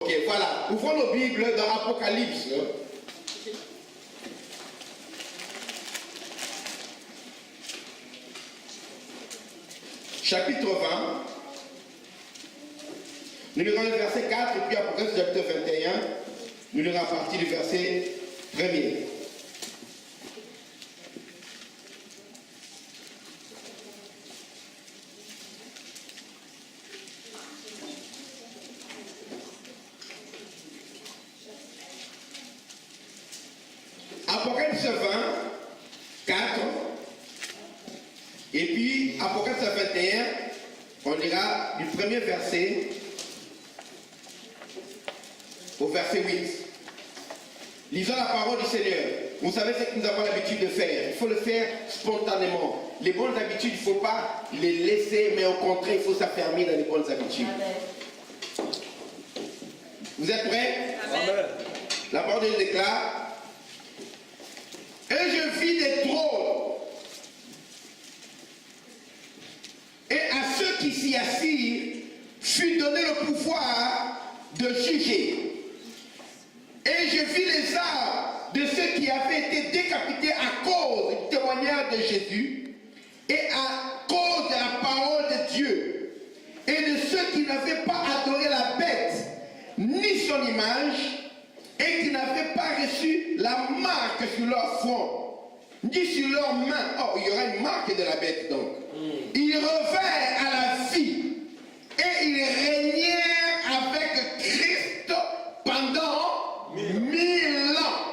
Ok, voilà. Ouvrons nos Bibles dans Apocalypse. Chapitre 20. Nous lirons le verset 4 et puis Apocalypse chapitre 21. Nous lirons à partir du verset 1er. Apocalypse 20, 4, et puis Apocalypse 21, on lira du premier verset au verset 8. Lisons la parole du Seigneur. Vous savez ce que nous avons l'habitude de faire. Il faut le faire spontanément. Les bonnes habitudes, il ne faut pas les laisser, mais au contraire, il faut s'affermir dans les bonnes habitudes. Amen. Vous êtes prêts? Amen. La parole de Dieu déclare. Et je vis des trônes, et à ceux qui s'y assirent fut donné le pouvoir de juger. Et je vis les âmes de ceux qui avaient été décapités à cause du témoignage de Jésus et à cause de la parole de Dieu, et de ceux qui n'avaient pas adoré la bête ni son image, et qui n'avaient pas reçu la marque sur leur front, ni sur leurs mains. Oh, il y aura une marque de la bête donc. Ils revinrent à la vie, et ils régnèrent avec Christ pendant 1000 ans.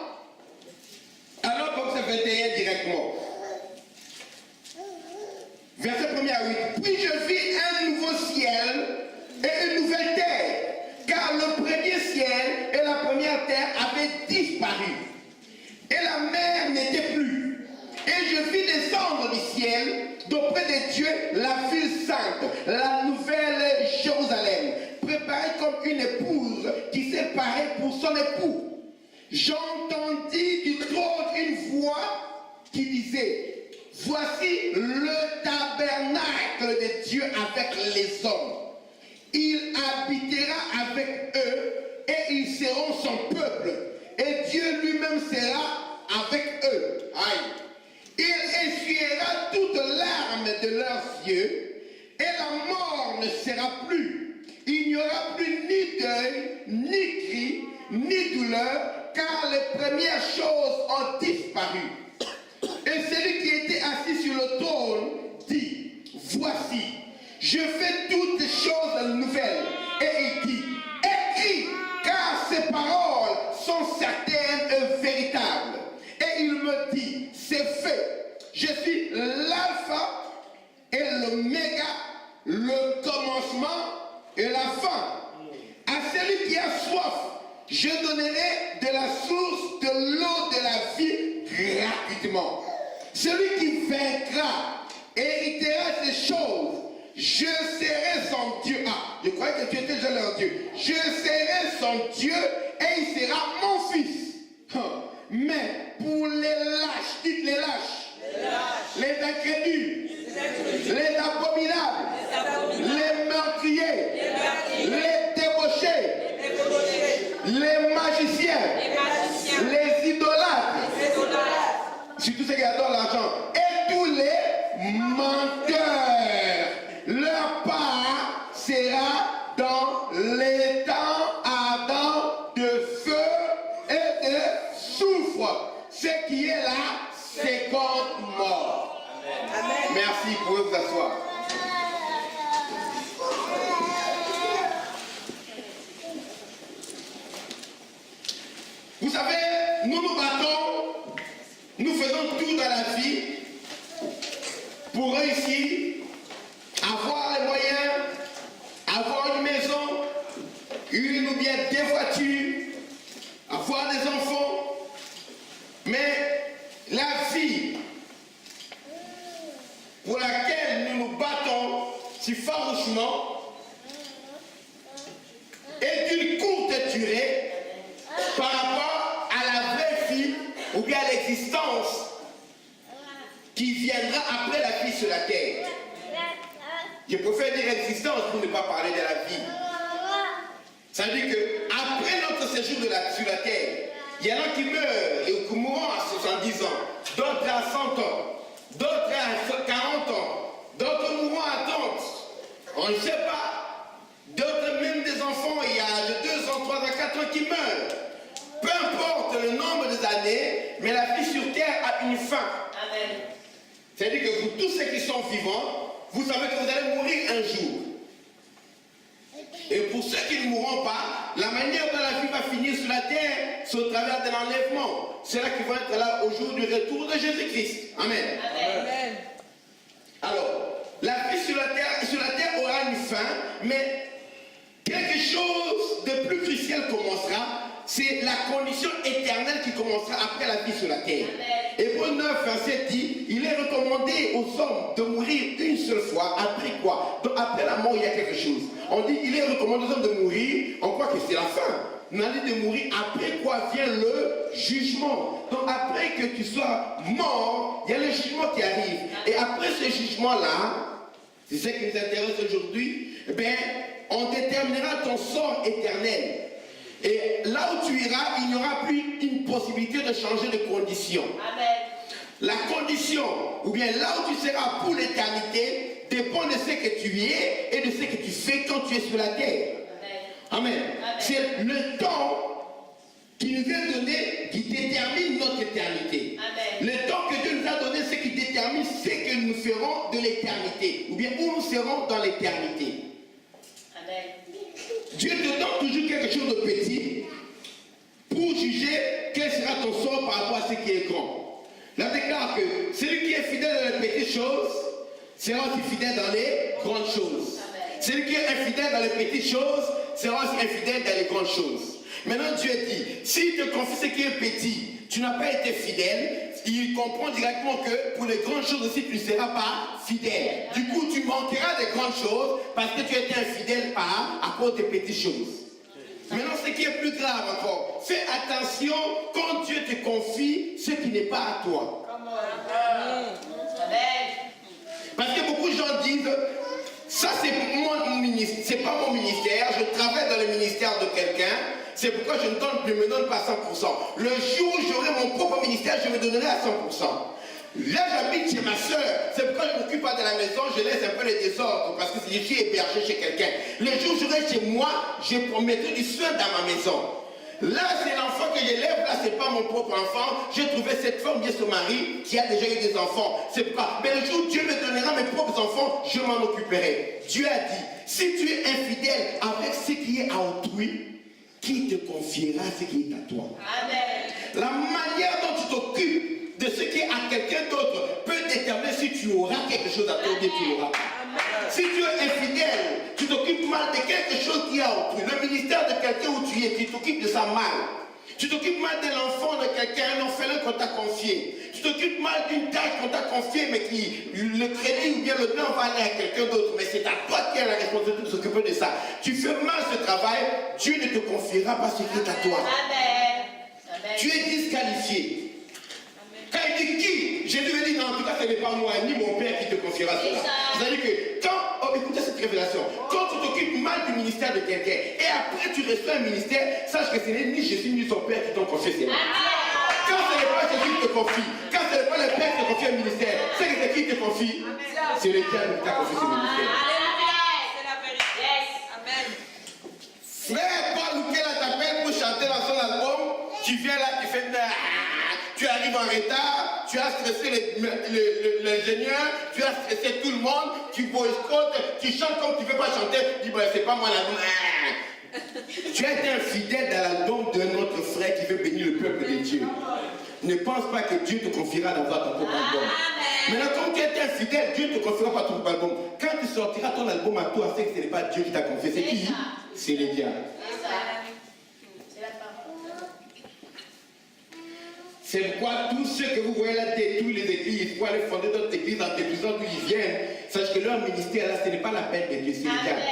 Alors, comme ça fait directement. Verset 1er à 8. Puis je vis un nouveau ciel et une nouvelle terre, car le premier ciel et la première terre avaient disparu, et la mer n'était plus. Et je vis descendre du ciel, d'auprès de Dieu, la ville sainte, la nouvelle Jérusalem, préparée comme une épouse qui s'est parée pour son époux. J'entendis du trône une voix qui disait: voici le tabernacle de Dieu avec les hommes. Il habitera avec eux, et ils seront son peuple, et Dieu lui-même sera avec eux. Aïe. Il essuiera toutes larmes de leurs yeux, et la mort ne sera plus. Il n'y aura plus ni deuil, ni cri, ni douleur, car les premières choses ont disparu. Et celui qui était assis sur le trône dit: voici, je fais toutes choses nouvelles. Et il dit: écris, car ces paroles sont certaines et véritables. Et il me dit: c'est fait. Je suis l'alpha et l'oméga, le commencement et la fin. À celui qui a soif, je donnerai de la source de l'eau de la vie gratuitement. Celui qui vaincra héritera ces choses. Je serai son Dieu. Ah, je croyais que tu étais déjà leur Dieu. Je serai son Dieu et il sera mon fils. Mais pour les lâches, dites les lâches, les incrédules, les abominables, les meurtriers, les débauchés, les magiciens, les idolâtres, surtout ceux qui adorent l'argent, et tous les menteurs, leur part sera dans les temps ardents de feu pouvez vous asseoir. Vous savez, nous nous battons, nous faisons tout dans la vie pour réussir, avoir les moyens, avoir une maison, une ou bien des voitures, avoir des enfants. Mais la vie pour laquelle nous nous battons si farouchement est d'une courte durée par rapport à la vraie vie ou bien à l'existence qui viendra après la vie sur la terre. Je préfère dire existence pour ne pas parler de la vie. Ça veut dire qu'après notre séjour sur la terre, il y en a qui meurent et qui mourront à 70 ans, d'autres à 100 ans, d'autres à 40 ans, d'autres mourront à 30. On ne sait pas. D'autres, même des enfants, il y a de 2 ans, 3 ans, 4 ans qui meurent. Peu importe le nombre des années, mais la vie sur terre a une fin. Amen. C'est-à-dire que vous, tous ceux qui sont vivants, vous savez que vous allez mourir un jour. Et pour ceux qui ne mourront pas, la manière dont la vie va finir sur la terre, c'est au travers de l'enlèvement. C'est là qu'ils vont être là au jour du retour de Jésus-Christ. Amen. Amen. Alors, la vie sur la terre aura une fin, mais quelque chose de plus crucial commencera. C'est la condition éternelle qui commencera après la vie sur la terre. Hébreux 9, verset 10, il est recommandé aux hommes de mourir une seule fois. Après quoi? Donc après la mort, il y a quelque chose. On dit, il est recommandé aux hommes de mourir. On croit que c'est la fin. On a dit de mourir. Après quoi vient le jugement. Donc après que tu sois mort, il y a le jugement qui arrive. Et après ce jugement-là, c'est ce qui nous intéresse aujourd'hui, eh bien, on déterminera ton sort éternel. Et là où tu iras, il n'y aura plus une possibilité de changer de condition. Amen. La condition, ou bien là où tu seras pour l'éternité, dépend de ce que tu es et de ce que tu fais quand tu es sur la terre. Amen. Amen. Amen. C'est le temps qui nous est donné qui détermine notre éternité. Amen. Le temps que Dieu nous a donné, c'est qui détermine ce que nous ferons de l'éternité, ou bien où nous serons dans l'éternité. Amen. Dieu te donne toujours quelque chose de petit pour juger quel sera ton sort par rapport à ce qui est grand. Là, déclare que celui qui est fidèle dans les petites choses sera aussi fidèle dans les grandes choses. Amen. Celui qui est infidèle dans les petites choses sera aussi infidèle dans les grandes choses. Maintenant, Dieu dit, s'il te confie ce qui est petit, tu n'as pas été fidèle, il comprend directement que pour les grandes choses aussi, tu ne seras pas fidèle. Du coup, tu manqueras des grandes choses parce que tu as été infidèle à cause des petites choses. Maintenant, ce qui est plus grave encore, fais attention quand Dieu te confie ce qui n'est pas à toi. Parce que beaucoup de gens disent, ça c'est pas mon ministère, je travaille dans le ministère de quelqu'un. C'est pourquoi je ne me donne pas à 100%. Le jour où j'aurai mon propre ministère, je me donnerai à 100%. Là, j'habite chez ma soeur. C'est pourquoi je ne m'occupe pas de la maison, je laisse un peu les désordres. Parce que si je suis hébergé chez quelqu'un, le jour où j'aurai chez moi, je mettrai du soin dans ma maison. Là, c'est l'enfant que j'élève. Là, c'est pas mon propre enfant. J'ai trouvé cette femme, bien son mari, qui a déjà eu des enfants. C'est pas. Mais le jour où Dieu me donnera mes propres enfants, je m'en occuperai. Dieu a dit, si tu es infidèle avec ce qui est à autrui, qui te confiera ce qui est à toi? Amen. La manière dont tu t'occupes de ce qui est à quelqu'un d'autre peut déterminer si tu auras quelque chose à toi ou bien tu l'auras. Si tu es infidèle, tu t'occupes mal de quelque chose qui est à autrui. Le ministère de quelqu'un où tu es, tu t'occupes de ça mal. Tu t'occupes mal de l'enfant de quelqu'un, un orphelin qu'on t'a confié. Tu t'occupes mal d'une tâche qu'on t'a confiée, mais qui, le crédit ou bien le temps va aller à quelqu'un d'autre. Mais c'est à toi qui as la responsabilité de s'occuper de ça. Tu fais mal ce travail, Dieu ne te confiera pas ce qui est à toi. Amen. Amen. Tu es disqualifié. Amen. Quand il dit qui, je lui ai dit non, en tout cas ce n'est pas moi, ni mon père qui te confiera cela. C'est-à-dire que quand, écoutez cette révélation, quand tu t'occupes mal du ministère de quelqu'un et après tu reçois un ministère, sache que ce n'est ni Jésus ni son père qui t'ont confié cela. Quand ce n'est pas Jésus qui te confie, quand ce n'est pas le père qui te confie un ministère, c'est qui te confie? C'est le diable qui t'a confié ce ministère. C'est la vérité. Amen. Frère Paul, lequel t'appelle pour chanter dans son album, tu viens là, tu fais tu arrives en retard, tu as stressé l'ingénieur, tu as stressé tout le monde, tu boycottes, tu chantes comme tu ne veux pas chanter, tu dis, ben, c'est pas moi la Tu as été infidèle dans l'album d'un autre frère qui veut bénir le peuple de Dieu. Ne pense pas que Dieu te confiera d'avoir ton propre album. Maintenant, quand tu es infidèle, Dieu ne te confiera pas ton propre album. Quand tu sortiras ton album à toi, c'est que ce n'est pas Dieu qui t'a confié. C'est qui? C'est le diable. C'est pourquoi tous ceux que vous voyez là détruire les églises, pour aller fonder d'autres églises en détruisant d'où ils viennent, sachez que leur ministère là, ce n'est pas l'appel de Dieu, c'est le diable.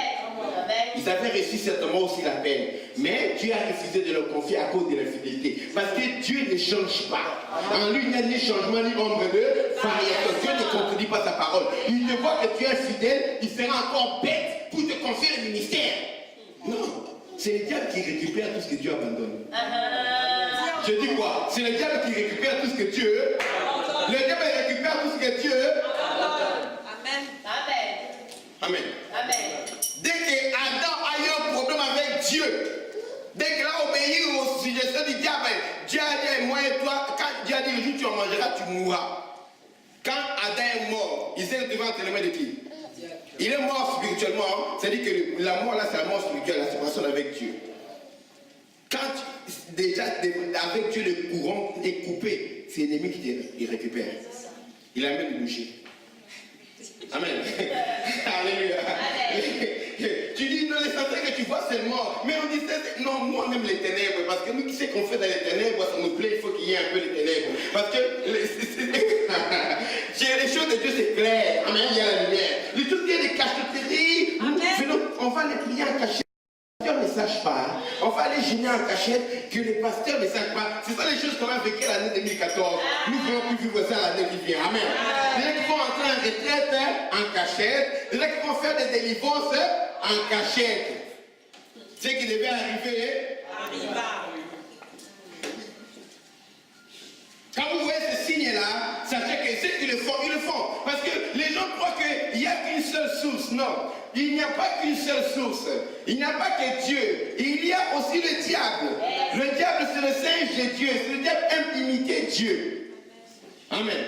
Ils avaient reçu certainement aussi l'appel, mais Dieu a refusé de leur confier à cause de l'infidélité. Parce que Dieu ne change pas. En lui, il n'y a ni changement ni ombre de variation. Dieu ne contredit pas sa parole. Il te voit que tu es infidèle, il sera encore bête pour te confier le ministère. Non, c'est le diable qui récupère tout ce que Dieu abandonne. Je dis quoi? C'est le diable qui récupère tout ce que Dieu. Le diable récupère tout ce que Dieu. Amen. Amen. Amen. Dès que Adam a eu un problème avec Dieu, dès qu'il a obéi aux suggestions du diable, Dieu a dit, moi et toi, quand Dieu a dit le jour où tu en mangeras, tu mourras. Quand Adam est mort, il s'est retrouvé entre les mains de qui? Il est mort spirituellement, c'est-à-dire que la mort là, c'est la mort spirituelle, la séparation avec Dieu. Quand déjà avec Dieu le courant est coupé, c'est l'ennemi qui te récupère. Il amène le boucher. Amen. Alléluia. Tu dis, non, l'essentiel que tu vois, c'est mort. Mais on dit, non, moi, on aime les ténèbres. Parce que nous, qui sait qu'on fait dans les ténèbres, ça nous plaît, il faut qu'il y ait un peu les ténèbres. Parce que les choses de Dieu, c'est clair. Amen, il y a la lumière. Le tout il y a des cacheteries. On va les prier en cachette. Les pasteurs ne sachent pas. On va aller gêner en cachette que les pasteurs ne sachent pas. C'est ça les choses qu'on a vécues l'année 2014. Nous voulons plus vivre ça l'année qui vient. Amen. Les gens qui vont entrer en retraite en cachette. Les gens qui vont faire des délivrances en cachette. Ce qui devait arriver. Arriva. Quand vous voyez ce signe-là, sachez que ceux qui le font, ils le font. Parce que les gens croient qu'il n'y a qu'une seule source. Non, il n'y a pas qu'une seule source. Il n'y a pas que Dieu. Il y a aussi le diable. Le diable, c'est le singe de Dieu. Le diable aime imiter Dieu. Amen.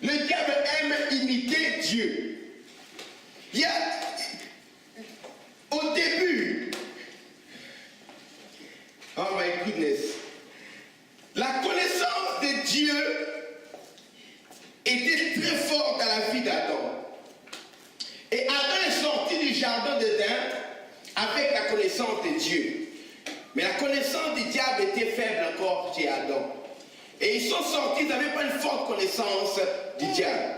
Le diable aime imiter Dieu. Il y a, au début, oh my goodness, la connaissance de Dieu était très forte dans la vie d'Adam. Et Adam est sorti du jardin d'Éden avec la connaissance de Dieu. Mais la connaissance du diable était faible encore chez Adam. Et ils sont sortis, ils n'avaient pas une forte connaissance du diable.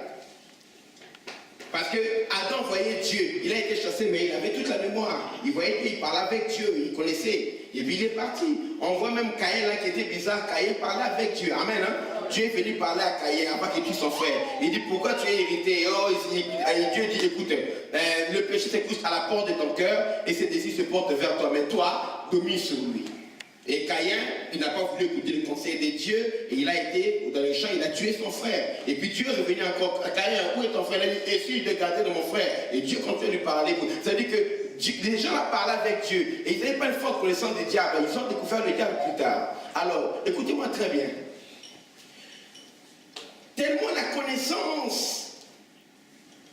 Parce que Adam voyait Dieu. Il a été chassé, mais il avait toute la mémoire. Il voyait qu'il parlait avec Dieu, il connaissait. Et puis il est parti. On voit même Caïn là qui était bizarre. Caïn parlait avec Dieu. Amen. Hein? Dieu est venu parler à Caïn avant qu'il tue son frère. Il dit, pourquoi tu es irrité? Oh, Dieu dit, écoute, le péché se couche à la porte de ton cœur et ses désirs se portent vers toi. Mais toi, domine sur lui. Et Caïn, il n'a pas voulu écouter le conseil de Dieu et il a été dans le champ, il a tué son frère. Et puis Dieu est revenu encore. Caïn, où est ton frère? Il a dit, essaye de garder de mon frère. Et Dieu continue de lui parler. Ça veut dire que les gens ont parlé avec Dieu et ils n'avaient pas une forte connaissance du diable. Ils ont découvert le diable plus tard. Alors, écoutez-moi très bien. Tellement la connaissance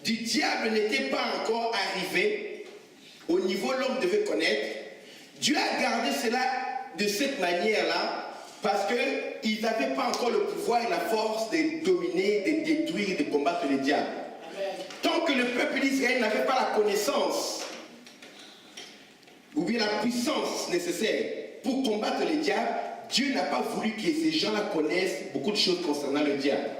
du diable n'était pas encore arrivée au niveau où l'homme devait connaître, Dieu a gardé cela de cette manière-là, parce qu'ils n'avaient pas encore le pouvoir et la force de dominer, de détruire, de combattre le diable. Tant que le peuple d'Israël n'avait pas la connaissance, ou bien la puissance nécessaire pour combattre le diable, Dieu n'a pas voulu que ces gens-là connaissent beaucoup de choses concernant le diable.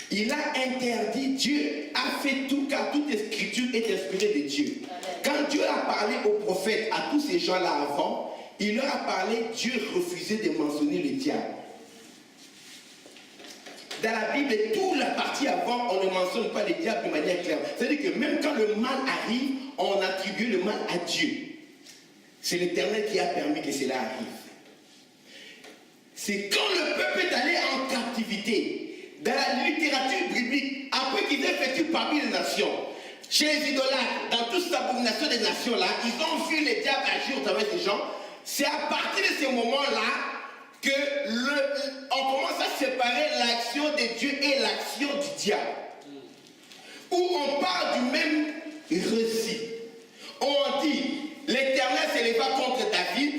Il a interdit, Dieu a fait tout, car toute écriture est inspirée de Dieu. Quand Dieu a parlé aux prophètes, à tous ces gens-là avant, il leur a parlé, Dieu refusait de mentionner le diable. Dans la Bible, toute la partie avant, on ne mentionne pas le diable de manière claire. C'est-à-dire que même quand le mal arrive, on attribue le mal à Dieu. C'est l'Éternel qui a permis que cela arrive. C'est quand le peuple est allé en captivité, dans la littérature biblique, après qu'ils aient effectué parmi les nations, chez les idolâtres, dans toute cette abomination des nations-là, ils ont vu les diables agir au travers des gens. c'est à partir de ce moment-là que on commence à séparer l'action de Dieu et l'action du diable. Où on parle du même récit. On dit, l'Éternel s'éleva contre David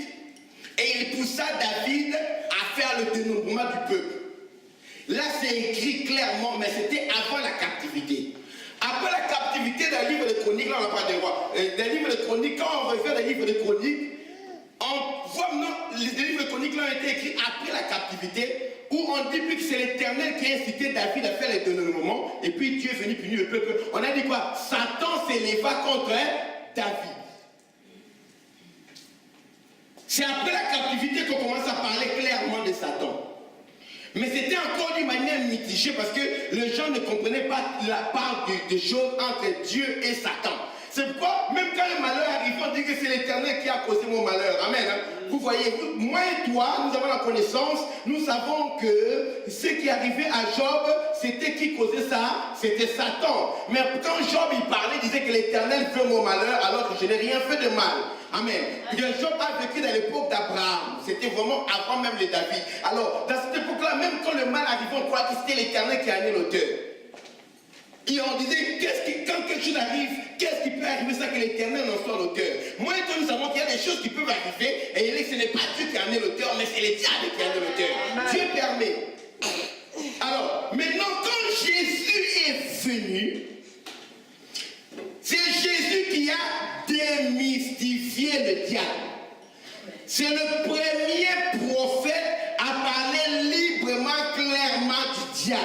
et il poussa David à faire le dénombrement du peuple. Là, c'est écrit clairement, mais c'était avant la captivité. Après la captivité d'un livre de chroniques, là on n'a pas de roi, des livres de chroniques, quand on refait des livres de chroniques, on voit maintenant, les livres de chroniques là ont été écrits après la captivité, où on dit plus que c'est l'Éternel qui a incité David à faire les dénombrements, et puis Dieu est venu punir le peuple. On a dit quoi? Satan s'éleva contre David. C'est après la captivité qu'on commence à parler clairement de Satan. Mais c'était encore d'une manière mitigée parce que les gens ne comprenaient pas la part des choses entre Dieu et Satan. C'est pourquoi, même quand le malheur arrive, on dit que c'est l'Éternel qui a causé mon malheur. Amen. Vous voyez, moi et toi, nous avons la connaissance, nous savons que ce qui arrivait à Job, c'était qui causait ça? C'était Satan. Mais quand Job il parlait, il disait que l'Éternel fait mon malheur alors que je n'ai rien fait de mal. Amen. Job a vécu dans l'époque d'Abraham. C'était vraiment avant même les David. Alors, dans cette époque-là, même quand le mal arrivait, on croit que c'était l'Éternel qui a amené l'auteur. Et on disait, quand quelque chose arrive, qu'est-ce qui peut arriver sans que l'Éternel en soit l'auteur? Moi et toi, nous savons qu'il y a des choses qui peuvent arriver, et ce n'est pas Dieu qui a amené l'auteur, mais c'est le diable qui a amené l'auteur. Dieu permet. Alors, maintenant, quand Jésus est venu, c'est Jésus qui a démystifié le diable. C'est le premier prophète à parler librement, clairement du diable.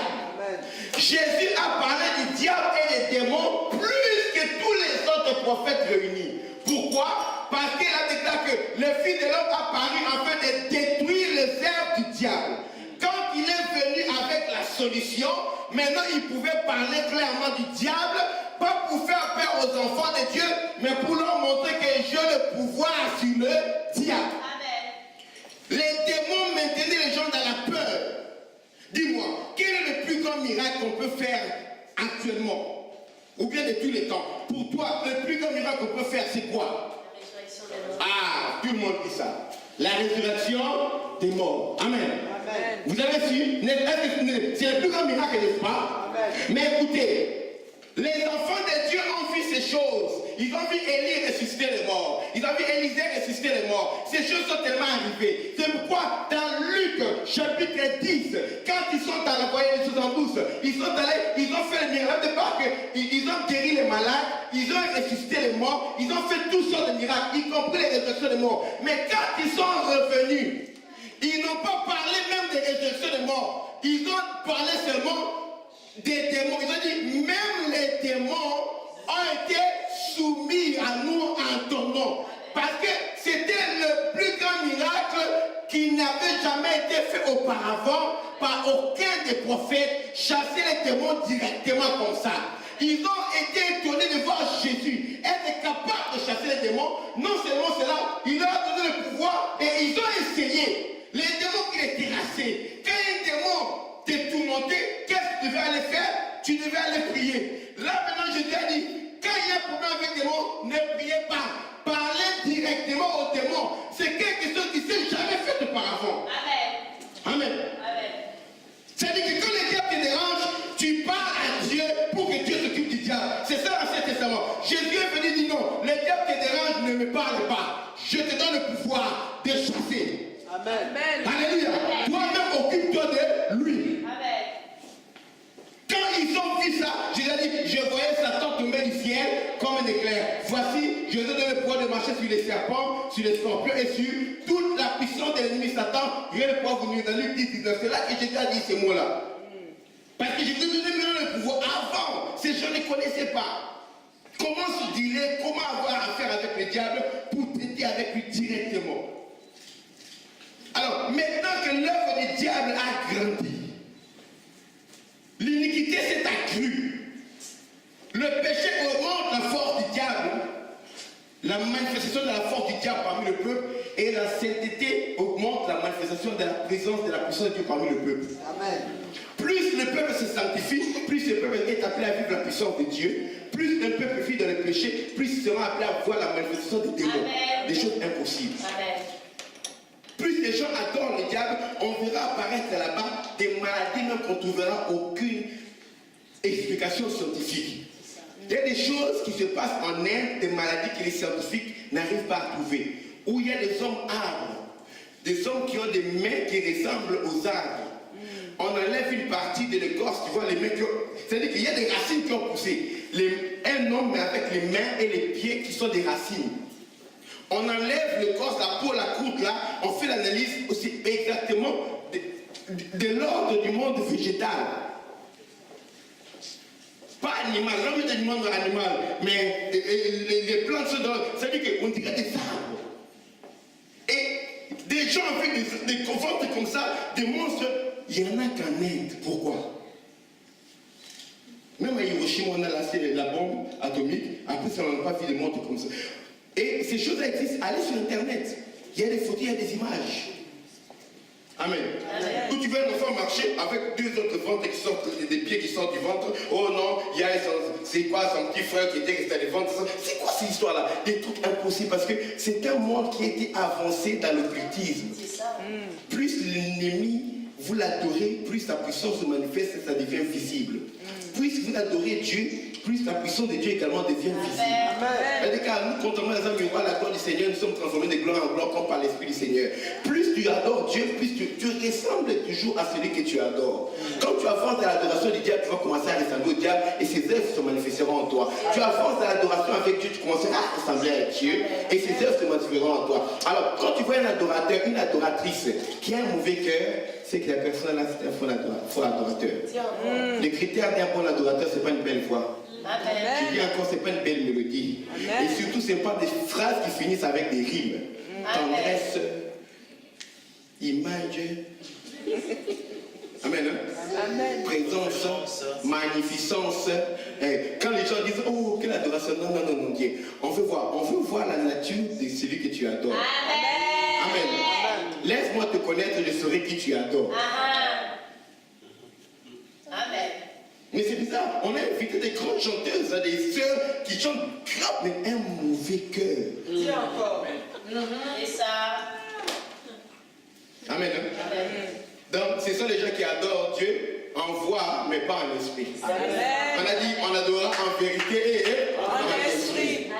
Jésus a parlé du diable et des démons plus que tous les autres prophètes réunis. Pourquoi? Parce qu'il a déclaré que le Fils de l'homme a paru afin de détruire les œuvres du diable. Quand il est venu avec la solution, maintenant il pouvait parler clairement du diable, pas pour faire peur aux enfants de Dieu, mais pour leur montrer que j'ai le pouvoir sur le diable. Amen. Les démons maintenaient les gens dans la peur. Dis-moi, quel est le plus grand miracle qu'on peut faire actuellement? Ou bien de tous les temps? Pour toi, le plus grand miracle qu'on peut faire, c'est quoi? La résurrection des morts. Ah, tout le monde dit ça. La résurrection des morts. Amen. Amen. Vous avez su? C'est le plus grand miracle, n'est-ce pas? Amen. Mais écoutez, les enfants de Dieu ont vu ces choses. Ils ont vu Élie ressusciter les morts. Ils ont vu Élisée ressusciter les morts. Ces choses sont tellement arrivées. C'est pourquoi dans Luc chapitre 10, quand ils sont allés voyer les 72, ils sont allés, ils ont fait le miracle de part qu'ils ont guéri les malades, ils ont ressuscité les morts, ils ont fait toutes sortes de miracles, y compris les résurrections des morts. Mais quand ils sont revenus, ils n'ont pas parlé même des résurrections des morts. Ils ont parlé seulement des démons. Ils ont dit, même les démons ont été soumis à nous en ton nom. Parce que c'était le plus grand miracle qui n'avait jamais été fait auparavant par aucun des prophètes, chasser les démons directement comme ça. Ils ont été étonnés de voir Jésus être capable de chasser les démons. Non seulement cela, il leur a donné le pouvoir et ils ont essayé. Les démons qui les terrassaient. Quand un démon t'est tourmenté, qu'est-ce que tu devais aller faire? Tu devais aller prier. Là maintenant Jésus a dit, quand il y a un problème avec les démons, ne priez pas. Parlez directement aux démons. C'est quelque chose qui ne s'est jamais fait auparavant. Amen. Amen. Amen. C'est-à-dire que quand le diable te dérange, tu parles à Dieu pour que Dieu s'occupe du diable. C'est ça l'Ancien Testament. Jésus est venu dire non, le diable te dérange, ne me parle pas. Je te donne le pouvoir de chasser. Amen. Alléluia. Toi-même occupe-toi de lui. Amen. Quand ils ont vu ça, Jésus a dit, je voyais Satan tomber du ciel comme un éclair. Voici, je te donne le pouvoir de marcher sur les serpents, sur les scorpions et sur toute la puissance de l'ennemi Satan. Je vais le pouvoir vous nuire. Dans Luc 10, 19. C'est là que Jésus a dit ces mots-là. Parce que je te donne maintenant le pouvoir. Avant, ces gens ne connaissaient pas. Comment se dealer, comment avoir affaire avec le diable pour traiter avec lui directement. Alors, maintenant que l'œuvre du diable a grandi, l'iniquité s'est accrue. Le péché augmente la force du diable, la manifestation de la force du diable parmi le peuple, et la sainteté augmente la manifestation de la présence de la puissance de Dieu parmi le peuple. Amen. Plus le peuple se sanctifie, plus le peuple est appelé à vivre la puissance de Dieu, plus le peuple vit dans le péché, plus il sera appelé à voir la manifestation des démons, des choses impossibles. Amen. même qu'on ne trouvera aucune explication scientifique. Il y a des choses qui se passent en Inde, des maladies que les scientifiques n'arrivent pas à trouver. Où il y a des hommes arbres, des hommes qui ont des mains qui ressemblent aux arbres. On enlève une partie de l'écorce, tu vois, les mains qui ont... C'est-à-dire qu'il y a des racines qui ont poussé. Un homme, mais avec les mains et les pieds qui sont des racines. On enlève l'écorce, la peau, la croûte, là, on fait l'analyse aussi exactement de l'ordre du monde végétal. Pas animal, l'homme est du monde animal, mais les plantes sont dans... C'est-à-dire qu'on dirait des arbres. Et des gens avec des ventres comme ça, des monstres, il n'y en a qu'en Inde. Pourquoi? Même à Hiroshima, on a lancé la bombe atomique, après ça, on n'a pas vu des monstres comme ça. Et ces choses-là existent. Allez sur Internet. Il y a des photos, il y a des images. Amen. Où tu vois un enfant marcher avec deux autres ventres qui sortent, des pieds qui sortent du ventre. Oh non, il y a c'est quoi son petit frère qui était resté dans les ventres. C'est quoi cette histoire-là? Des trucs impossibles parce que c'est un monde qui a été avancé dans l'occultisme. Plus l'ennemi vous l'adorez, plus sa puissance se manifeste et ça devient visible. Plus vous adorez Dieu, plus la puissance de Dieu également devient visible. C'est-à-dire qu'à nous, contrairement à la gloire du Seigneur, nous sommes transformés de gloire en gloire comme par l'Esprit du Seigneur. Plus tu adores Dieu, plus tu ressembles toujours à celui que tu adores. Quand tu avances dans l'adoration du diable, tu vas commencer à ressembler au diable et ses œuvres se manifesteront en toi. Tu avances dans l'adoration avec Dieu, tu commenceras à ressembler à Dieu et ses œuvres se manifesteront en toi. Alors, quand tu vois un adorateur, une adoratrice qui a un mauvais cœur, c'est que la personne là, c'est un faux adorateur. Le critère d'un bon adorateur, ce n'est pas une belle voix. Je dis encore, ce n'est pas une belle mélodie. Amen. Et surtout, ce n'est pas des phrases qui finissent avec des rimes. Tendresse, image, amen, hein? Amen. Présence, magnificence. Quand les gens disent, oh, quelle adoration, non, Dieu. On veut voir la nature de celui que tu adores. Amen. Amen. Laisse-moi te connaître, je saurai qui tu adores. Amen. Mais c'est bizarre, on a invité des grandes chanteuses, des sœurs qui chantent grave, mais un mauvais cœur. Dis encore. Et ça. Amen. Amen. Donc, ce sont les gens qui adorent Dieu en voix, mais pas en esprit. Amen. On a dit, on adorera en vérité et en esprit.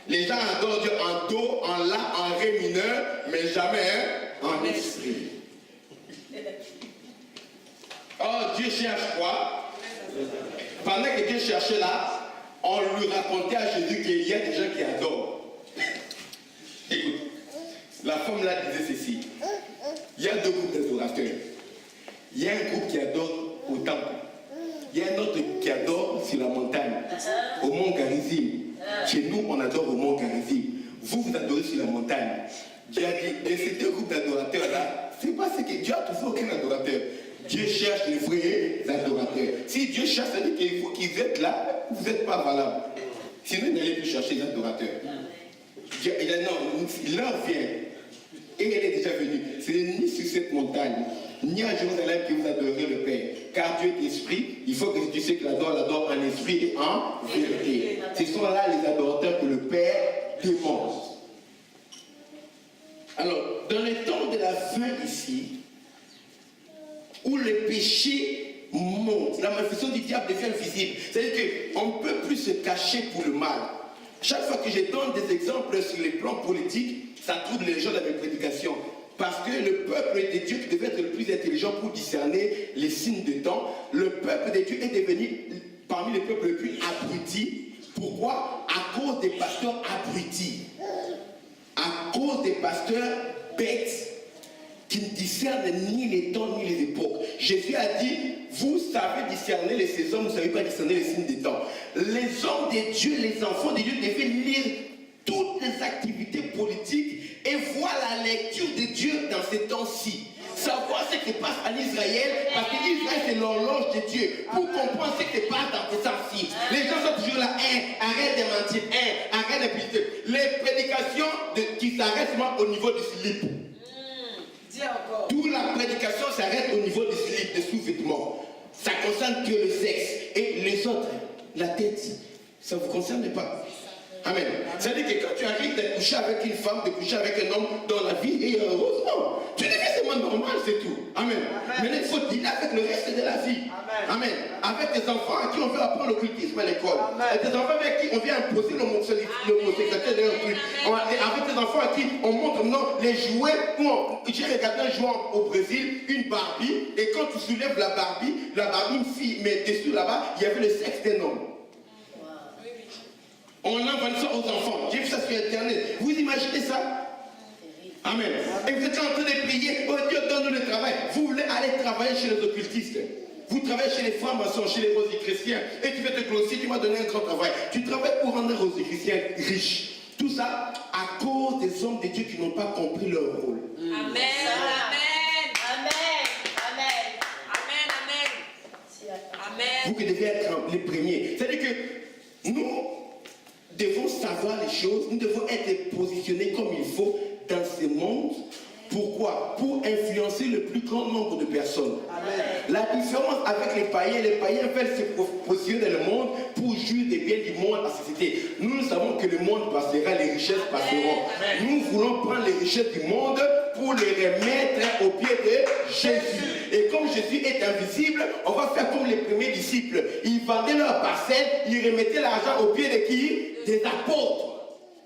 Les gens adorent Dieu en do, en la, en ré mineur, mais jamais en esprit. Oh, Dieu cherche quoi? Pendant que Dieu cherchait là, on lui racontait à Jésus qu'il y a des gens qui adorent. Écoute, la femme là disait ceci. Il y a deux groupes d'adorateurs. Il y a un groupe qui adore au temple. Il y a un autre qui adore sur la montagne, au mont Garizim. Chez nous, on adore au mont Garizim. Vous adorez sur la montagne. Dieu a dit, et ces deux groupes d'adorateurs là, c'est pas ce que Dieu a trouvé aucun adorateur. Dieu cherche les vrais adorateurs. Si Dieu cherche, ça veut dire qu'il faut qu'ils êtes là, vous n'êtes pas valable. Sinon, n'allez plus chercher les adorateurs. Dieu, il a dit non, l'heure vient. Et elle est déjà venue. C'est ni sur cette montagne, ni à Jérusalem que vous adorez le Père. Car Dieu est esprit, il faut que tu sais que l'adore en esprit et en vérité. Ce sont là les adorateurs que le Père demande. Alors, dans les temps de la fin ici, où le péché monte, la manifestation du diable devient visible. C'est-à-dire qu'on ne peut plus se cacher pour le mal. Chaque fois que je donne des exemples sur les plans politiques, ça trouble les gens dans mes prédications. Parce que le peuple de Dieu, qui devait être le plus intelligent pour discerner les signes de temps, le peuple de Dieu est devenu parmi les peuples les plus abrutis. Pourquoi? À cause des pasteurs abrutis. À cause des pasteurs bêtes qui ne discernent ni les temps ni les époques. Jésus a dit, vous savez discerner les saisons, vous ne savez pas discerner les signes des temps. Les hommes de Dieu, les enfants de Dieu devaient lire toutes les activités politiques et voir la lecture de Dieu dans ces temps-ci. Savoir ce qui se passe en Israël, parce que Israël c'est l'horloge de Dieu. Pour comprendre ce qui se passe dans ces temps-ci. Les gens sont toujours là, arrête de mentir, arrête de pister. Les prédications qui s'arrêtent seulement au niveau du slip. Toute la prédication s'arrête au niveau du slip, des sous-vêtements. Ça concerne que le sexe. Et les autres, la tête, ça ne vous concerne pas. Amen. C'est-à-dire que quand tu arrives de coucher avec une femme, de coucher avec un homme dans la vie, et heureusement, tu dis que c'est normal, c'est tout. Amen. Mais il faut dealer avec le reste de la vie. Amen. Avec tes enfants à qui on veut apprendre l'occultisme à l'école. Et tes enfants avec qui on vient imposer l'homosexualité de leur truc. Avec tes enfants à qui on montre maintenant les jouets. J'ai regardé un joueur au Brésil, une Barbie, et quand tu soulèves la Barbie, une fille, mais dessus là-bas, il y avait le sexe d'un homme. On envoie ça aux enfants. J'ai vu ça sur Internet. Vous imaginez ça? Amen. Et vous êtes en train de prier. Oh Dieu, donne-nous le travail. Vous voulez aller travailler chez les occultistes. Vous travaillez chez les francs-maçons, chez les rosicruciens. Et tu vas te glosser, tu vas donner un grand travail. Tu travailles pour rendre les rosicruciens riches. Tout ça à cause des hommes de Dieu qui n'ont pas compris leur rôle. Amen. Amen. Amen. Amen. Vous qui devez être les premiers. C'est-à-dire que nous devons savoir les choses, nous devons être positionnés comme il faut dans ce monde. Pourquoi? Pour influencer le plus grand nombre de personnes. Amen. La différence avec les païens veulent se positionner dans le monde pour jouir des biens du monde à la société. Nous savons que le monde passera, les richesses passeront. Amen. Nous voulons prendre les richesses du monde pour les remettre au pied de Jésus. Et comme Jésus est invisible, on va faire comme les premiers disciples. Ils vendaient leurs parcelles, ils remettaient l'argent au pied de qui? Des apôtres.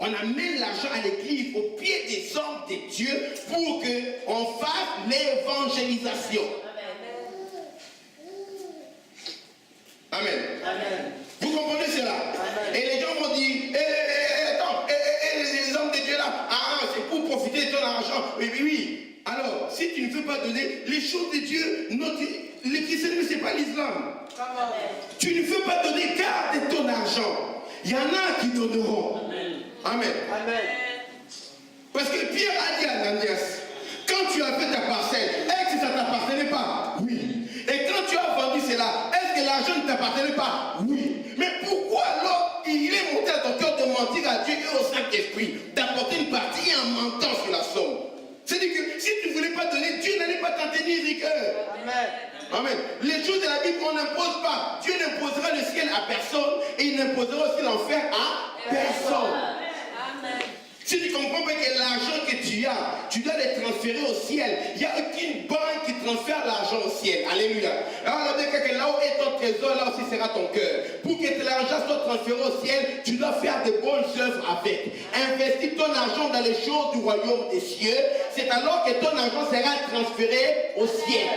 On amène l'argent à l'église, au pied des hommes de Dieu, pour qu'on fasse l'évangélisation. Amen. Amen. Vous comprenez cela? Amen. Et les gens vont dire, attends, les hommes de Dieu là, c'est pour profiter de ton argent. Oui. Alors, si tu ne veux pas donner les choses de Dieu, le christianisme, ce n'est pas l'islam. Tu ne veux pas donner, garde ton argent. Il y en a qui donneront. Amen. Amen. Parce que Pierre a dit à Ananias, quand tu as fait ta parcelle, est-ce que ça ne t'appartenait pas? Oui. Et quand tu as vendu cela, est-ce que l'argent ne t'appartenait pas? Oui. Mais pourquoi alors il est monté à ton cœur de mentir à Dieu et au Saint-Esprit, d'apporter une partie en mentant sur la somme? C'est-à-dire que si tu ne voulais pas donner, Dieu n'allait pas t'en tenir rigueur. Amen. Amen. Les choses de la Bible, on n'impose pas. Dieu n'imposera le ciel à personne et il n'imposera aussi l'enfer à personne. Amen. Si tu comprends bien que l'argent que tu as, tu dois le transférer au ciel. Il n'y a aucune banque qui transfère l'argent au ciel. Alléluia. Alors, que là où est ton trésor, là aussi sera ton cœur. Pour que l'argent soit transféré au ciel, tu dois faire de bonnes œuvres avec. Investis ton argent dans les choses du royaume des cieux. C'est alors que ton argent sera transféré au ciel.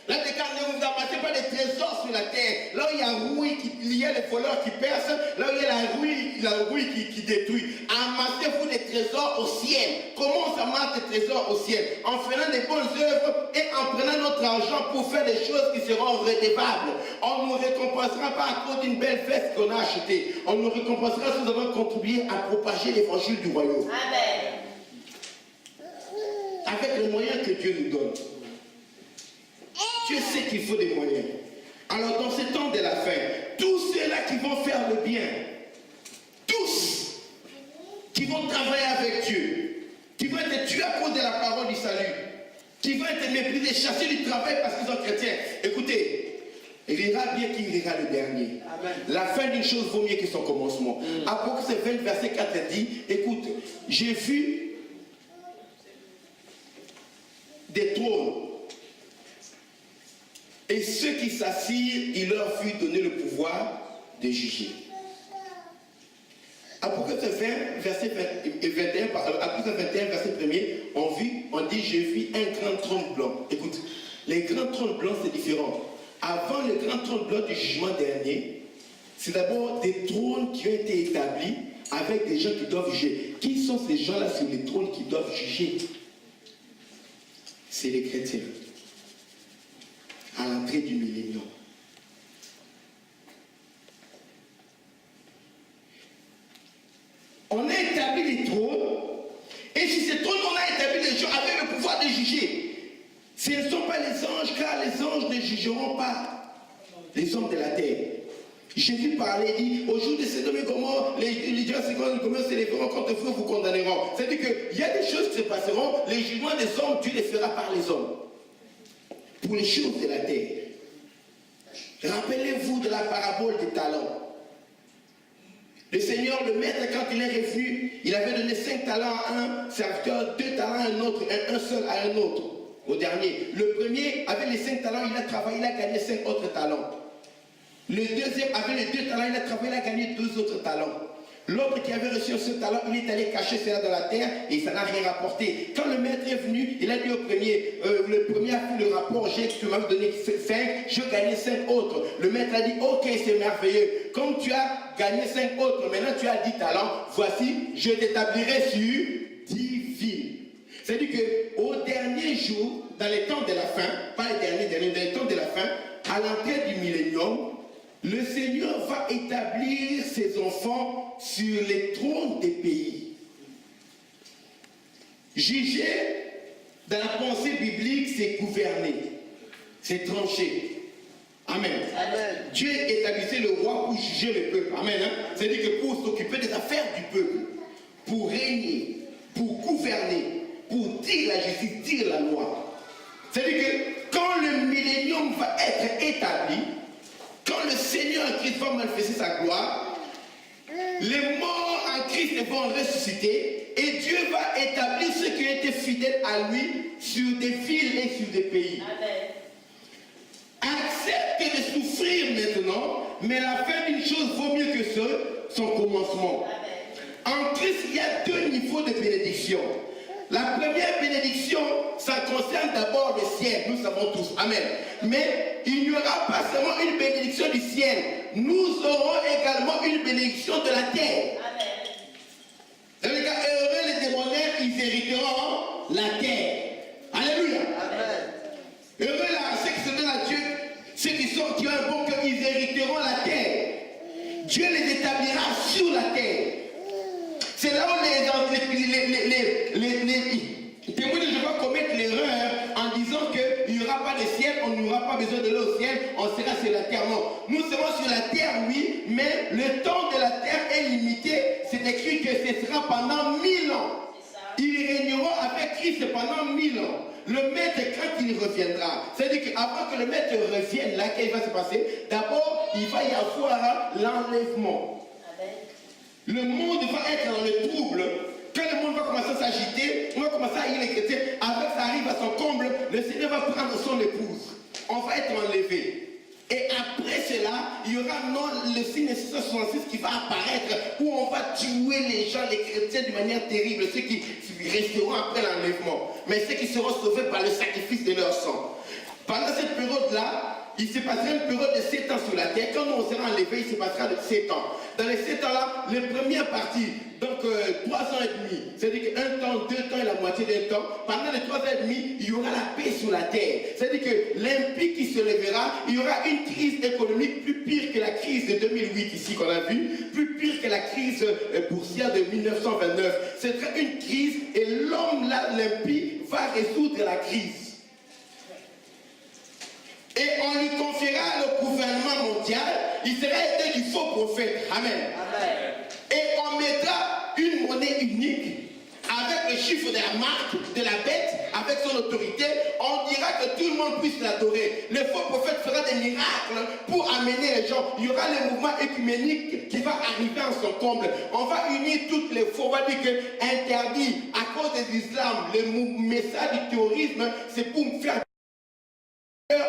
Là, ne vous amassez pas des trésors sur la terre. Là où il y a les voleurs qui percent, là où il y a la rouille qui détruit. Amassez-vous des trésors au ciel. Comment on s'amasse des trésors au ciel? En faisant des bonnes œuvres et en prenant notre argent pour faire des choses qui seront redevables. On ne nous récompensera pas à cause d'une belle veste qu'on a achetée. On nous récompensera si nous avons contribué à propager l'évangile du royaume. Amen. Avec les moyens que Dieu nous donne. Dieu sait qu'il faut des moyens. Alors dans ce temps de la fin, tous ceux-là qui vont faire le bien, tous qui vont travailler avec Dieu, qui vont être tués à cause de la parole du salut, qui vont être méprisés, chassés du travail parce qu'ils sont chrétiens. Écoutez, il ira bien qu'il ira le dernier. Amen. La fin d'une chose vaut mieux que son commencement. Apocalypse 20, verset 4 dit, écoute, j'ai vu des trônes. Et ceux qui s'assirent, il leur fut donné le pouvoir de juger. Apocalypse 20, verset 21, verset 1er, on dit, j'ai vu un grand trône blanc. Écoute, les grands trônes blancs, c'est différent. Avant le grand trône blanc du jugement dernier, c'est d'abord des trônes qui ont été établis avec des gens qui doivent juger. Qui sont ces gens-là sur les trônes qui doivent juger? C'est les chrétiens. À l'entrée du millénium. On a établi les trônes, et sur ces trônes, on a établi les gens avec le pouvoir de juger. Ce ne sont pas les anges, car les anges ne jugeront pas les hommes de la terre. Jésus parlait, dit, au jour de Sodome et Gomorrhe, les gens se lèveront contre vous, vous condamneront. C'est-à-dire qu'il y a des choses qui se passeront, les jugements des hommes, Dieu les fera par les hommes. Pour les choses de la terre. Rappelez-vous de la parabole des talents. Le Seigneur, le maître, quand il est revenu, il avait donné 5 talents à un serviteur, 2 talents à un autre, et un seul à un autre. Au dernier. Le premier, avec les 5 talents, il a travaillé, il a gagné 5 autres talents. Le deuxième, avec les 2 talents, il a travaillé, il a gagné 2 autres talents. L'autre qui avait reçu ce talent, il est allé cacher cela dans la terre et ça n'a rien rapporté. Quand le maître est venu, il a dit au premier, le premier a fait le rapport, tu m'as donné 5, je gagnais 5 autres. Le maître a dit, ok, c'est merveilleux. Comme tu as gagné 5 autres, maintenant tu as 10 talents, voici, je t'établirai sur 10 villes. C'est-à-dire qu'au dernier jour, dans les temps de la fin, pas les derniers, dans les temps de la fin, à l'entrée du millénium, le Seigneur va établir ses enfants sur les trônes des pays. Juger, dans la pensée biblique, c'est gouverner, c'est trancher. Amen. Amen. Dieu établissait le roi pour juger le peuple. Amen. Hein? C'est-à-dire que pour s'occuper des affaires du peuple, pour régner, pour gouverner, pour dire la justice, dire la loi. C'est-à-dire que quand le millénium va être établi, quand le Seigneur en Christ va manifester sa gloire, les morts en Christ vont ressusciter et Dieu va établir ceux qui ont été fidèles à lui sur des villes et sur des pays. Amen. Accepte de souffrir maintenant, mais la fin d'une chose vaut mieux que son commencement. Amen. En Christ, il y a 2 niveaux de bénédiction. La première bénédiction, ça concerne d'abord le ciel, nous savons tous. Amen. Mais il n'y aura pas seulement une bénédiction du ciel, nous aurons également une bénédiction de la terre. Amen. Heureux les témoignaires, ils hériteront la terre. Alléluia. Amen. Heureux là, ceux qui se donnent à Dieu, ceux qui ont un bon cœur, ils hériteront la terre. Dieu les établira sur la terre. C'est là où les témoins de Jéhovah commettent l'erreur en disant qu'il n'y aura pas de ciel, on n'aura pas besoin de l'eau au ciel, on sera sur la terre. Non, nous serons sur la terre, oui, mais le temps de la terre est limité. C'est écrit que ce sera pendant 1000 ans. Ils régneront avec Christ pendant 1000 ans. Le maître, quand il reviendra, c'est-à-dire qu'avant que le maître revienne, là, qu'est-ce qui va se passer? D'abord, il va y avoir l'enlèvement. Le monde va être dans le trouble. Quand le monde va commencer à s'agiter, on va commencer à y les chrétiens. Avec ça arrive à son comble, le Seigneur va prendre son épouse. On va être enlevé. Et après cela, il y aura le signe 666 qui va apparaître, où on va tuer les gens, les chrétiens, d'une manière terrible, ceux qui resteront après l'enlèvement, mais ceux qui seront sauvés par le sacrifice de leur sang. Pendant cette période-là, il se passera une période de 7 ans sur la terre. Quand nous on sera enlevé, il se passera de 7 ans. Dans les 7 ans-là, les premières parties, donc 3 ans et demi, c'est-à-dire qu'un temps, 2 temps et la moitié d'un temps, pendant les 3 ans et demi, il y aura la paix sur la terre. C'est-à-dire que l'impie qui se lèvera, il y aura une crise économique plus pire que la crise de 2008 ici qu'on a vu, plus pire que la crise boursière de 1929. Ce sera une crise et l'homme là, l'impie, va résoudre la crise. Et on lui confiera le gouvernement mondial, il sera aidé du faux prophète. Amen. Amen. Et on mettra une monnaie unique avec le chiffre de la marque de la bête, avec son autorité. On dira que tout le monde puisse l'adorer. Le faux prophète fera des miracles pour amener les gens. Il y aura le mouvement écuménique qui va arriver en son comble. On va unir toutes les faux. On va dire que interdit à cause de l'islam, le message du terrorisme, c'est pour faire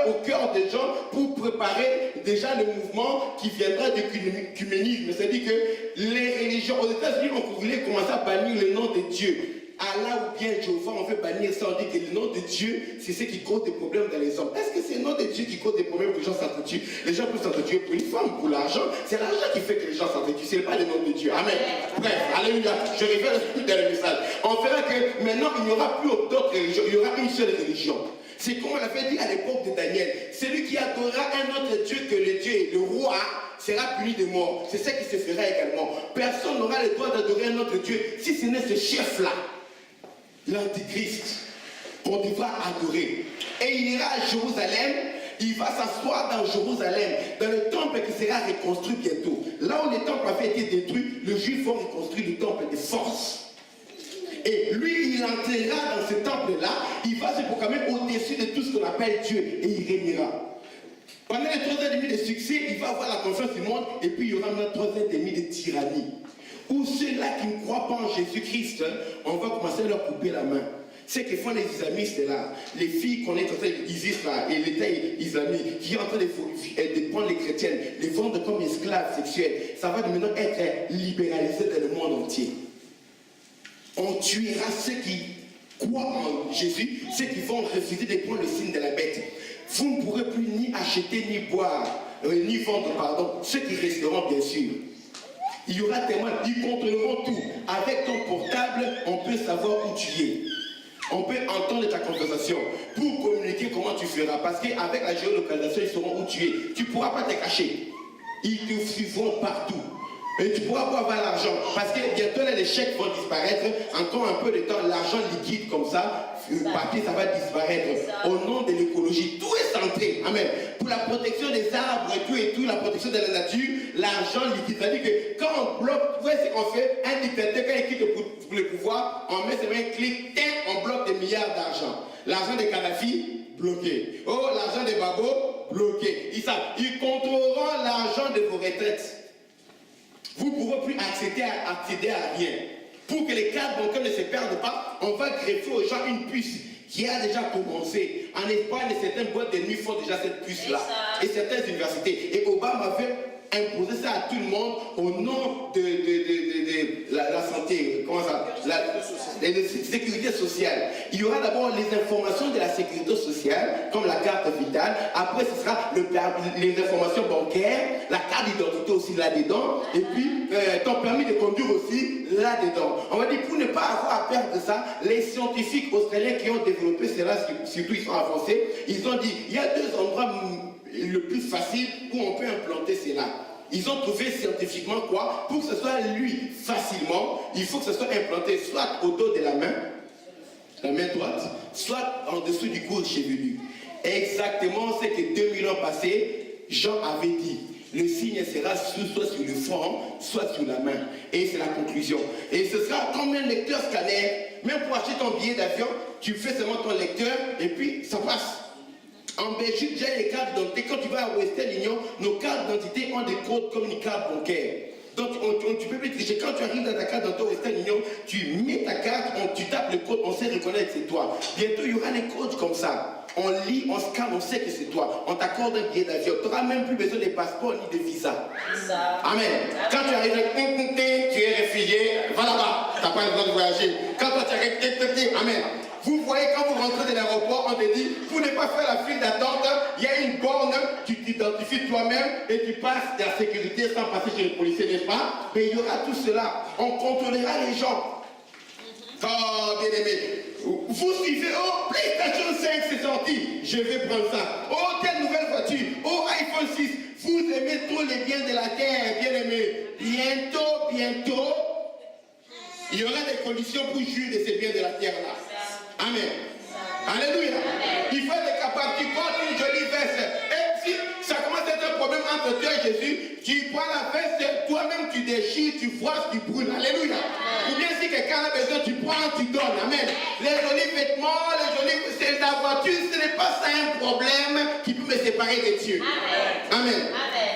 au cœur des gens pour préparer déjà le mouvement qui viendra de l'œcuménisme. C'est-à-dire que les religions, aux États-Unis, on voulait commencer à bannir le nom de Dieu. Allah ou bien Jéhovah, on veut bannir ça, on dit que le nom de Dieu, c'est ce qui cause des problèmes dans les hommes. Est-ce que c'est le nom de Dieu qui cause des problèmes pour les gens s'entretuent? Les gens peuvent s'entretuer pour une femme, pour l'argent. C'est l'argent qui fait que les gens s'entretuent, c'est pas le nom de Dieu. Amen. Bref, alléluia. Je révèle dans le message. On verra que maintenant, il n'y aura plus d'autres religions, il y aura une seule religion. C'est comme on l'avait dit à l'époque de Daniel. Celui qui adorera un autre Dieu que le Dieu, le roi, sera puni de mort. C'est ça qui se fera également. Personne n'aura le droit d'adorer un autre Dieu si ce n'est ce chef-là, l'Antichrist, qu'on devra adorer. Et il ira à Jérusalem, il va s'asseoir dans Jérusalem, dans le temple qui sera reconstruit bientôt. Là où le temple avait été détruit, le juif va reconstruire le temple de force. Et lui, il entrera dans ce temple-là, il va se proclamer au-dessus de tout ce qu'on appelle Dieu, et il régnera. Pendant les 3 ans et demi de succès, il va avoir la confiance du monde et puis il y aura maintenant 3 ans et demi de tyrannie. Où ceux-là qui ne croient pas en Jésus-Christ, on va commencer à leur couper la main. Ce que font les islamistes là, les filles qu'on est en train d'ISIS là, et l'État islamique, qui est en train de prendre les chrétiennes, les vendre comme esclaves sexuels, ça va maintenant être libéralisé dans le monde entier. On tuera ceux qui croient en Jésus, ceux qui vont refuser de prendre le signe de la bête. Vous ne pourrez plus ni acheter, ni boire, ni vendre, pardon, ceux qui resteront bien sûr. Il y aura tellement, ils contrôleront tout. Avec ton portable, on peut savoir où tu es. On peut entendre ta conversation pour communiquer comment tu feras. Parce qu'avec la géolocalisation, ils sauront où tu es. Tu ne pourras pas te cacher. Ils te suivront partout. Et tu ne pourras pas avoir l'argent. Parce que bientôt, les chèques vont disparaître. Encore un peu de temps, l'argent liquide comme ça, le papier, ça va disparaître. Au nom de l'écologie, tout est centré. Amen. Pour la protection des arbres et tout, la protection de la nature, l'argent liquide. C'est-à-dire que quand on bloque, vous voyez ce qu'on fait, un dictateur, quand il quitte le pouvoir, on met seulement un clic, on bloque des milliards d'argent. L'argent des Kadhafi, bloqué. Oh, l'argent des Babo, bloqué. Ils contrôleront l'argent de vos retraites. Vous ne pourrez plus accéder à rien. Pour que les cartes bancaires ne se perdent pas, on va greffer aux gens une puce qui a déjà commencé. En Espagne, certaines boîtes de nuit font déjà cette puce-là. Et certaines universités. Et Obama veut imposer ça à tout le monde au nom de la santé, comment ça, la sécurité sociale. Il y aura d'abord les informations de la sécurité sociale, comme la carte vitale. Après, ce sera les informations bancaires, la carte d'identité aussi là-dedans, et puis ton permis de conduire aussi là-dedans. On va dire, pour ne pas avoir à perdre ça, les scientifiques australiens qui ont développé cela, surtout ils sont avancés, ils ont dit, il y a 2 endroits le plus facile où on peut implanter cela. Ils ont trouvé scientifiquement quoi? Pour que ce soit lui facilement, il faut que ce soit implanté soit au dos de la main droite, soit en dessous du courre chevelu. Exactement ce que 2000 ans passés, Jean avait dit. Le signe sera soit sur le front, soit sur la main. Et c'est la conclusion. Et ce sera comme un lecteur scanner. Même pour acheter ton billet d'avion, tu fais seulement ton lecteur et puis ça passe. En Belgique, j'ai les cartes d'identité. Quand tu vas à Western Union, nos cartes d'identité ont des codes comme une carte bancaire. Donc tu peux plus tricher. Quand tu arrives dans ta carte d'identité Western Union, tu mets ta carte, tu tapes le code, on sait reconnaître que c'est toi. Bientôt, il y aura des codes comme ça. On lit, on scanne, on sait que c'est toi. On t'accorde un billet d'avion. Tu n'auras même plus besoin de passeport ni de visa. Amen. Quand tu arrives, tu es réfugié, va là-bas. Tu n'as pas le droit de voyager. Quand toi tu arrives, amen. Vous voyez, quand vous rentrez de l'aéroport, on te dit, pour ne pas faire la file d'attente, il y a une borne, tu t'identifies toi-même et tu passes de la sécurité sans passer chez le policier, n'est-ce pas? Mais il y aura tout cela. On contrôlera les gens. Oh, bien aimé. Vous suivez, oh, PlayStation 5 c'est sorti, je vais prendre ça. Oh, telle nouvelle voiture, oh, iPhone 6. Vous aimez trop les biens de la terre, bien aimé. Bientôt, il y aura des conditions pour jouir de ces biens de la terre-là. Amen. Alléluia. Il faut être capable, tu portes une jolie veste. Et si ça commence à être un problème entre toi et Jésus, tu prends la veste, toi-même tu déchires, tu vois ce qui brûle. Alléluia. Ou bien si quelqu'un a besoin, tu prends, tu donnes. Amen. Les jolis vêtements, c'est la voiture, ce n'est pas ça un problème qui peut me séparer de Dieu. Amen. Amen.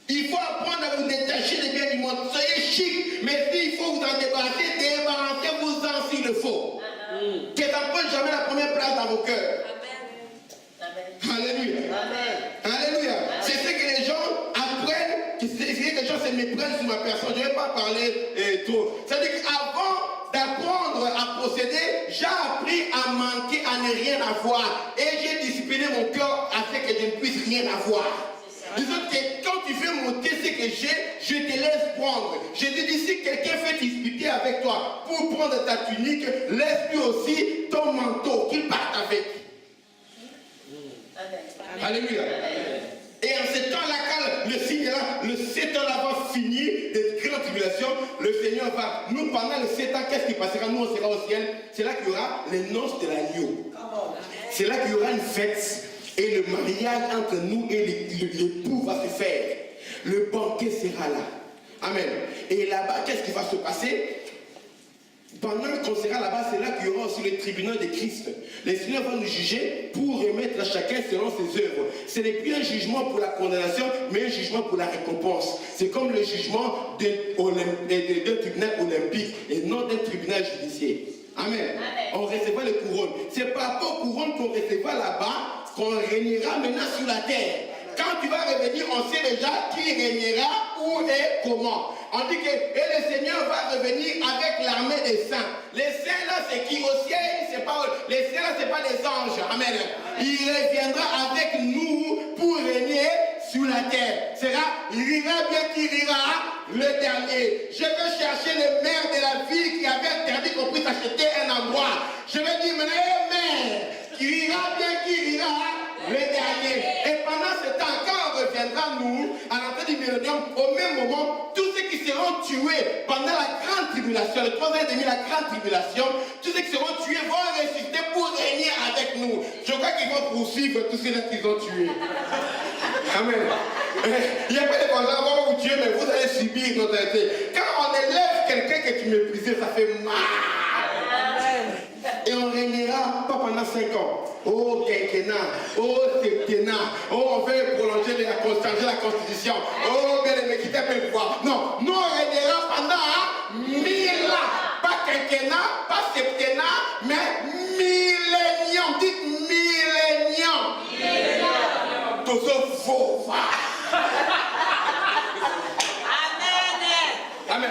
Il faut apprendre à vous détacher des biens du monde. Soyez chic, mais s'il faut vous en débarrasser, débarrassez-vous-en s'il le faut. Que ça ne prenne jamais la première place dans vos cœurs. Amen. Alléluia. Amen. Alléluia. C'est ce que les gens apprennent, c'est que les gens se méprennent sur ma personne. Je ne vais pas parler trop. C'est-à-dire qu'avant d'apprendre à procéder, j'ai appris à manquer, à ne rien avoir. Et j'ai discipliné mon cœur afin que je ne puisse rien avoir. Disons que quand tu fais monter ce que j'ai, je te laisse prendre. Je te dis, si quelqu'un fait discuter avec toi pour prendre ta tunique, laisse-lui aussi ton manteau, qu'il parte avec. Amen. Alléluia. Amen. Et en ce temps-là, quand le signe là, le 7 ans là va finir de grandes tribulations, le Seigneur va, nous pendant les 7 ans, qu'est-ce qui passera? Nous on sera au ciel. C'est là qu'il y aura les noces de l'agneau. C'est là qu'il y aura une fête. Et le mariage entre nous et l'époux va se faire. Le banquet sera là. Amen. Et là-bas, qu'est-ce qui va se passer? pendant qu'on sera là-bas, c'est là qu'il y aura aussi le tribunal de Christ. Le Seigneur va nous juger pour remettre à chacun selon ses œuvres. Ce n'est plus un jugement pour la condamnation, mais un jugement pour la récompense. C'est comme le jugement d'un tribunal olympique et non d'un tribunal judiciaire. Amen. Amen. On recevra les couronnes. C'est par rapport aux couronnes qu'on recevra là-bas qu'on régnera maintenant sur la terre. Quand tu vas revenir, on sait déjà qui régnera, où et comment. On dit que et le Seigneur va revenir avec l'armée des saints. Les saints là, c'est qui au ciel, c'est pas les saints là, c'est pas les anges. Amen. Il reviendra avec nous pour régner sur la terre. Il ira bien qu'il ira le dernier. Je veux chercher le maire de la ville qui avait interdit qu'on puisse acheter un endroit. Je vais dire maintenant, maire, qu'il ira bien qu'il ira le dernier. Et pendant ce temps, quand on reviendra, nous, à l'entrée du millénium, au même moment, tous ceux qui seront tués pendant la grande tribulation, le 3 ans et demi, la grande tribulation, tous ceux qui seront tués vont ressusciter pour régner avec nous. Je crois qu'ils vont poursuivre tous ceux-là qu'ils ont tués. Amen. Il n'y a pas de condamnation, on va vous tuer, mais vous allez subir notre été. Quand on élève quelqu'un que tu méprises, ça fait mal. Et on régnera pas pendant 5 ans. Oh, quinquennat. Oh, septennat. Oh, on veut prolonger changer la constitution. Oh, bien les quitter un peu le pouvoir. Non, nous on régnera pendant 1000 ans. Pas quinquennat, pas septennat, mais millénium. Dites millénium. Millénium. Tout ça faux. Amen. Amen.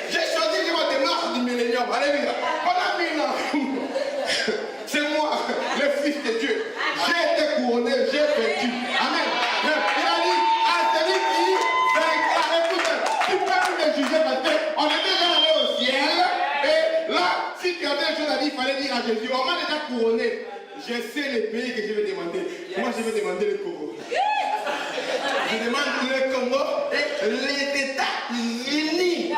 J'ai choisi de démarche du millénium. Alléluia. Pendant 1000 ans. C'est moi, le Fils de Dieu. J'ai été couronné, j'ai vaincu. Amen. Il a dit à celui qui vaincra. Écoute, tu peux me juger parce qu'on est déjà allé au ciel. Et là, si tu avais une chose à dire, il fallait dire à Jésus, on m'a déjà couronné. Je sais les pays que je vais demander. Moi, je vais demander le Congo. Je demande le Congo et les États-Unis.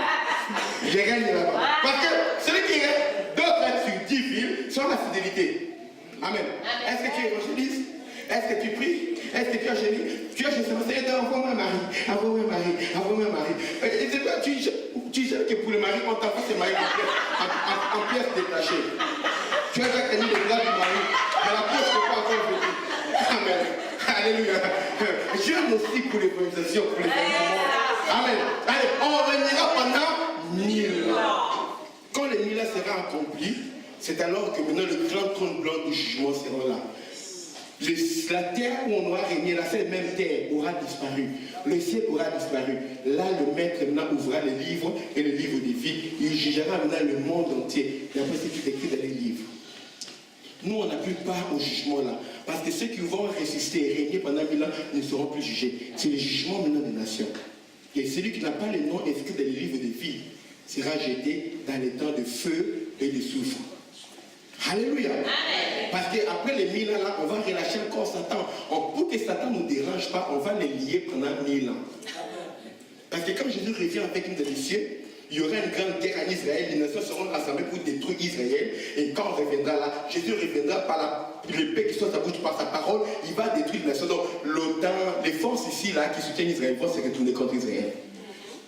Je gagne là-bas. Parce que celui qui est d'autres sur 10 villes sont la fidélité. Amen. Est-ce que tu évangélises? Est-ce que tu pries? Est-ce que tu as gêné? Tu as gêné, Seigneur, envoie-moi un mari. Envoie-moi un mari. Envoie-moi un mari. Tu sais que pour le mari, on t'envoie ce mari en pièces détachées. Tu as déjà connu le bras du mari. Mais la pièce n'est pas encore venue. Amen. Alléluia. J'aime aussi pour l'évangélisation, pour les familles. Amen. Allez, on reviendra pendant 1000 ans. Quand les 1000 ans sera accompli, c'est alors que maintenant le grand trône blanc du jugement sera là. La terre où on aura régné, la seule même terre aura disparu. Le ciel aura disparu. Là, le maître maintenant ouvrira les livres et le livre des vies. Il jugera maintenant le monde entier. Et après, c'est tout écrit dans les livres. Nous, on n'a plus part au jugement là. Parce que ceux qui vont résister et régner pendant 1000 ans ne seront plus jugés. C'est le jugement maintenant des nations. Et celui qui n'a pas le nom inscrit dans les livres des vies sera jeté dans les temps de feu et de soufre. Alléluia. Amen. Parce qu'après les 1000 ans là, on va relâcher encore Satan. Pour que Satan ne nous dérange pas, on va les lier pendant 1000 ans. Parce que quand Jésus revient avec une des cieux, il y aura une grande guerre en Israël, les nations seront rassemblées pour détruire Israël. Et quand on reviendra là, Jésus reviendra par l'épée qui sort sa bouche, par sa parole, il va détruire les nations. Donc l'OTAN, les forces ici là qui soutiennent Israël vont se retourner contre Israël.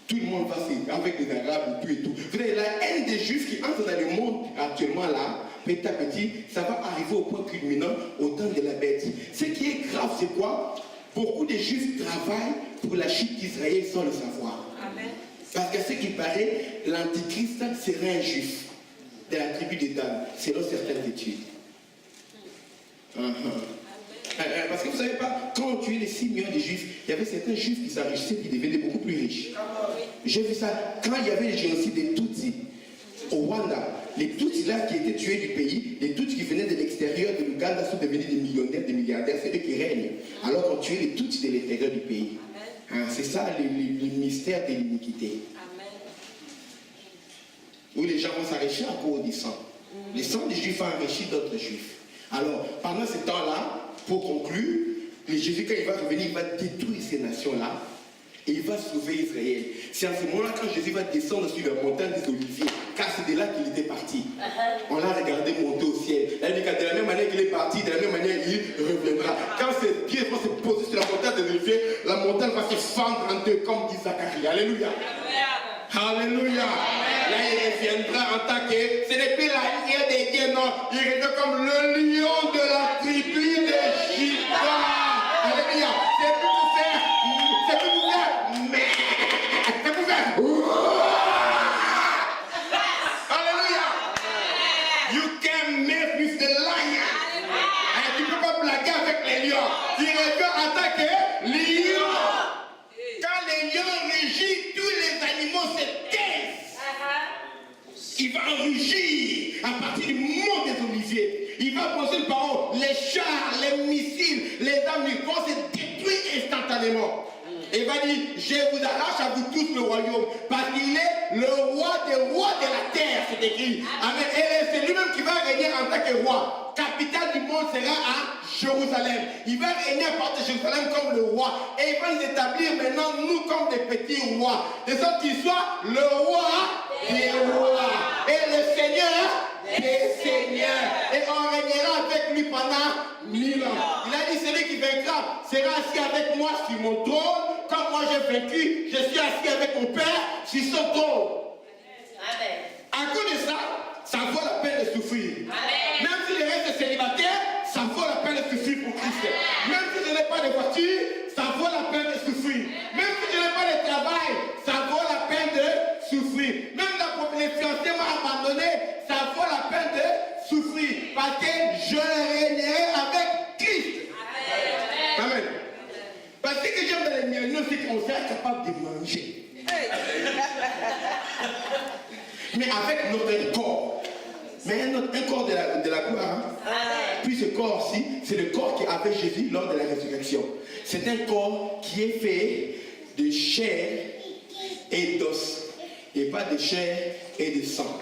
Tout le monde va se, avec les Arabes et tout et tout. Vous savez, la haine des Juifs qui entrent dans le monde actuellement là, petit à petit, ça va arriver au point culminant au temps de la bête. Ce qui est grave, c'est quoi? Beaucoup de Juifs travaillent pour la chute d'Israël sans le savoir. Amen. Parce qu'à ce qui paraît, l'Antichrist serait un Juif de la tribu des Dan, selon certaines études. Parce que vous ne savez pas, quand on tuait les 6 millions de Juifs, il y avait certains Juifs qui s'enrichissaient et qui devenaient beaucoup plus riches. J'ai vu ça quand il y avait le génocide des Tutsis au Rwanda. Les Tutsis là qui étaient tués du pays, les Tutsis qui venaient de l'extérieur de l'Ouganda sont devenus des millionnaires, des milliardaires, c'est eux qui règnent. Alors qu'on tuait les Tutsis de l'intérieur du pays. C'est ça le mystère de l'iniquité. Où les gens vont s'enrichir à cause du sang. Le sang des Juifs a enrichi d'autres Juifs. Alors, pendant ce temps-là, pour conclure, Jésus, quand il va revenir, il va détruire ces nations-là et il va sauver Israël. C'est à ce moment-là, quand Jésus va descendre sur la montagne des Oliviers, car c'est de là qu'il était parti. On l'a regardé monter au ciel. De la même manière qu'il est parti, de la même manière il reviendra. Quand ses pieds vont se poser sur la montagne, montagne des Oliviers, la montagne va se fendre en deux, comme dit Zacharie. Alléluia. Alléluia. Là, il reviendra en tant que, ce n'est plus la lignée des dieux, non. Il reviendra comme le lion de la tribu de Juda. Alléluia. C'est plus pour faire, mais, c'est pour faire. Alléluia. You can mess with the lion. Et tu ne peux pas blaguer avec les lions. Il revient en tant que lion. Quand les lions rugissent, tous les animaux se taisent. Il va rugir à partir du mont des Oliviers. Il va poser une parole. Les chars, les missiles, les armes vont se détruire instantanément. Et il va dire, je vous arrache à vous tous le royaume. Parce qu'il est le roi des rois de la terre, c'est écrit. Amen. Et c'est lui-même qui va régner en tant que roi. Capitale du monde sera à Jérusalem. Il va régner à partir de Jérusalem comme le roi. Et il va nous établir maintenant, nous, comme des petits rois. De sorte qu'il soit le roi des rois. Et le Seigneur des seigneurs. Et on régnera avec lui pendant 1000 ans. Il a dit, celui qui vaincra sera assis avec moi sur mon trône. Comme moi j'ai vaincu, je suis assis avec mon Père sur son trône. Amen. À cause de ça, ça vaut la peine de souffrir. Amen. Même si les restes célibataires, ça vaut la peine de souffrir pour Christ. Même si je n'ai pas de voiture, ça vaut la peine de souffrir. Même si je n'ai pas de travail, ça vaut la peine de souffrir. Même les fiancés m'ont abandonné, ça vaut la peine de souffrir. Parce que je régnerai avec Christ. Amen. Amen. Parce que j'aime dans les mignons, c'est qu'on soit capable de manger. Mais avec notre corps. Mais un corps de la gloire. Hein? Puis ce corps-ci, c'est le corps qui avait Jésus lors de la résurrection. C'est un corps qui est fait de chair et d'os. Et pas de chair et de sang.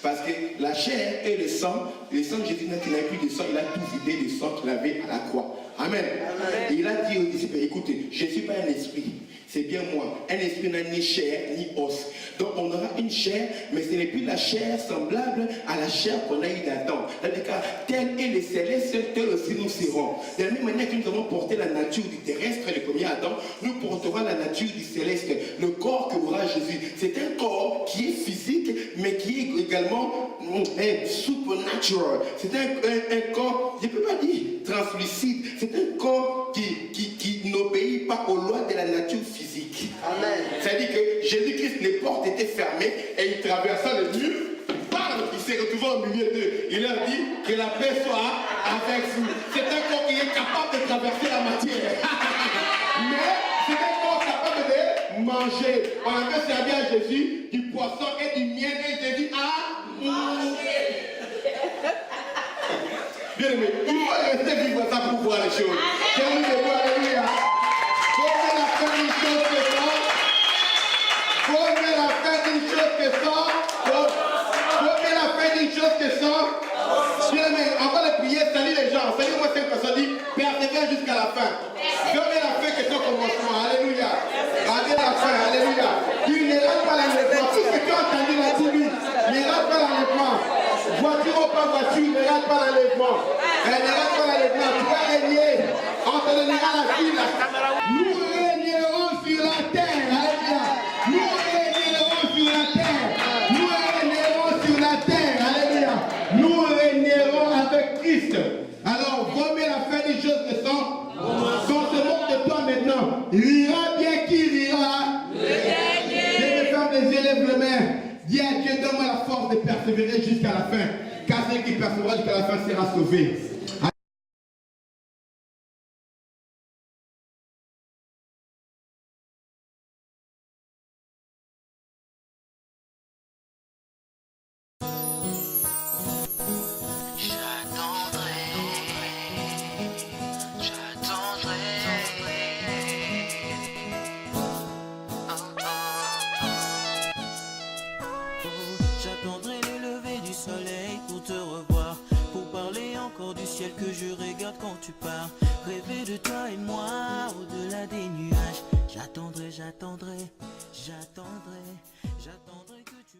Parce que la chair et le sang de Jésus, qui n'a plus de sang, il a tout vidé de sang qu'il avait à la croix. Amen. Amen. Et il a dit aux disciples, écoutez, je ne suis pas un esprit, c'est bien moi. Un esprit n'a ni chair ni os. Donc on aura une chair, mais ce n'est plus la chair semblable à la chair qu'on a eue d'Adam. C'est-à-dire que tel est le céleste, tel aussi nous serons. De la même manière que nous avons porté la nature du terrestre, le premier Adam, nous porterons la nature du céleste, le corps que aura Jésus. C'est un corps qui est physique, mais qui est également supernatural. C'est un corps, je ne peux pas dire translucide, c'est un corps qui n'obéit pas aux lois de la nature physique. Amen. C'est-à-dire que Jésus-Christ, les portes étaient fermées et il traversa le mur. Il s'est retrouvé au milieu d'eux. Il leur dit que la paix soit avec vous. C'est un corps qui est capable de traverser la matière. Mais c'est un corps capable de manger. On avait servi à Jésus du poisson et du miel et Jésus a mangé. Bien aimé, il faut rester vivre ça pour voir les choses. Alléluia. Alléluia. Faut la fin d'une chose que ça. Faut la fin d'une chose que ça. Faut la fin d'une chose que ça. Bien aimé, avant de prier, salut les gens. Salut-moi 5 personnes, dit persévère jusqu'à la fin. Fermez la fin que ton commencement. Alléluia. Gardez la fin. Alléluia. Il ne rate pas l'enlèvement. Tout ce que tu as entendu là, dis-lui. Ne rate pas l'enlèvement. Voiture ou pas voiture, ne rate pas l'enlèvement. Ne rate pas l'enlèvement. Tu vas régner. On te donnera la ville. Nous régnerons sur la terre. Alléluia. Nous régnerons sur la terre. Nous régnerons sur la terre. Alléluia. Nous régnerons avec Christ. Alors, remets la fin des choses de sang. Quand se moque de toi maintenant, rira bien qui rira. Lève les femmes, les yeux, lève les mains. Dis à Dieu, donne-moi la force de persévérer jusqu'à la fin. Car celui qui persévérera jusqu'à la fin sera sauvé. J'attendrai le lever du soleil pour te revoir, pour parler encore du ciel que je regarde quand tu pars. Rêver de toi et moi au-delà des nuages. J'attendrai, j'attendrai, j'attendrai, j'attendrai que tu